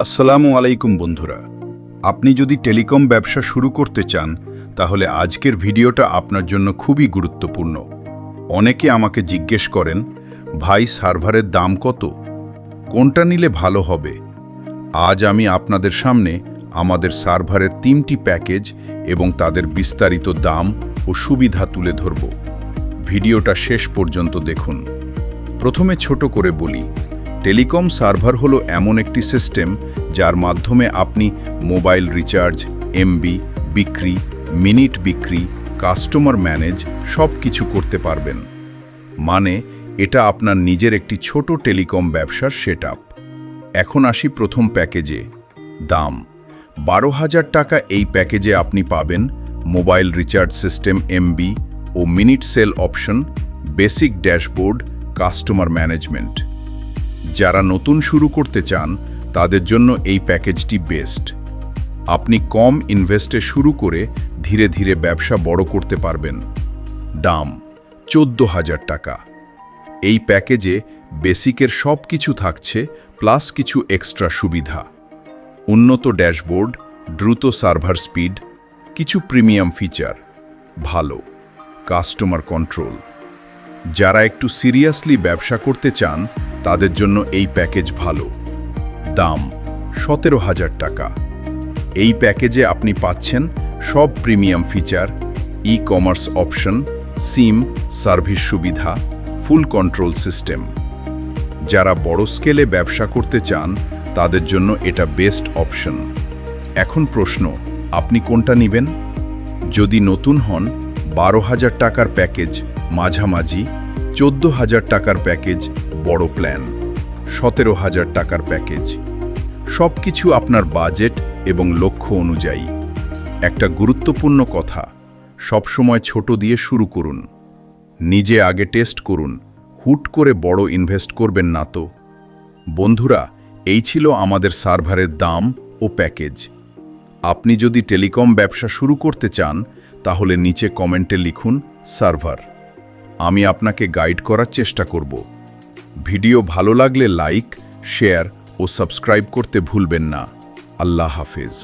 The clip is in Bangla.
আসসালামু আলাইকুম বন্ধুরা, আপনি যদি টেলিকম ব্যবসা শুরু করতে চান তাহলে আজকের ভিডিওটা আপনার জন্য খুবই গুরুত্বপূর্ণ। অনেকে আমাকে জিজ্ঞেস করেন, ভাই সার্ভারের দাম কত, কোনটা নিলে ভালো হবে? আজ আমি আপনাদের সামনে আমাদের সার্ভারের 3টি প্যাকেজ এবং তাদের বিস্তারিত দাম ও সুবিধা তুলে ধরব। ভিডিওটা শেষ পর্যন্ত দেখুন। প্রথমে ছোট করে বলি, টেলিকম সার্ভার হলো এমন একটি সিস্টেম যার মাধ্যমে আপনি মোবাইল রিচার্জ, এমবি বিক্রি, মিনিট বিক্রি, কাস্টমার ম্যানেজ সব কিছু করতে পারবেন। মানে এটা আপনার নিজের একটি ছোট টেলিকম ব্যবসার সেটআপ। এখন আসি প্রথম প্যাকেজে। দাম 12,000 টাকা। এই প্যাকেজে আপনি পাবেন মোবাইল রিচার্জ সিস্টেম, এমবি ও minute sell option, basic dashboard, customer management. যারা নতুন শুরু করতে চান তাদের জন্য এই প্যাকেজটি বেস্ট। আপনি কম ইনভেস্টে শুরু করে ধীরে ধীরে ব্যবসা বড় করতে পারবেন। দাম 14,000 টাকা। এই প্যাকেজে বেসিকের সব কিছু থাকছে, প্লাস কিছু এক্সট্রা সুবিধা। উন্নত ড্যাশবোর্ড, দ্রুত সার্ভার স্পিড, কিছু প্রিমিয়াম ফিচার, ভালো কাস্টমার কন্ট্রোল। যারা একটু সিরিয়াসলি ব্যবসা করতে চান তাদের জন্য এই প্যাকেজ ভালো। দাম 17,000 টাকা। এই প্যাকেজে আপনি পাচ্ছেন সব premium feature, e commerce option, SIM service সুবিধা, ফুল কন্ট্রোল সিস্টেম। যারা বড় স্কেলে ব্যবসা করতে চান তাদের জন্য এটা বেস্ট অপশন। এখন প্রশ্ন, আপনি কোনটা নেবেন? যদি নতুন হন, 12,000 টাকার প্যাকেজ মাঝামাঝি, 14,000 টাকার প্যাকেজ বড় প্ল্যান, 17,000 টাকার প্যাকেজ। সব কিছু আপনার বাজেট এবং লক্ষ্য অনুযায়ী। একটা গুরুত্বপূর্ণ কথা, সবসময় ছোট দিয়ে শুরু করুন। নিজে আগে টেস্ট করুন, হুট করে বড় ইনভেস্ট করবেন না তো। বন্ধুরা, এই ছিল আমাদের সার্ভারের দাম ও প্যাকেজ। আপনি যদি টেলিকম ব্যবসা শুরু করতে চান তাহলে নিচে কমেন্টে লিখুন সার্ভার। আমি আপনাকে গাইড করার চেষ্টা করব। ভিডিও ভালো লাগলে লাইক, শেয়ার ও সাবস্ক্রাইব করতে ভুলবেন না। আল্লাহ হাফেজ।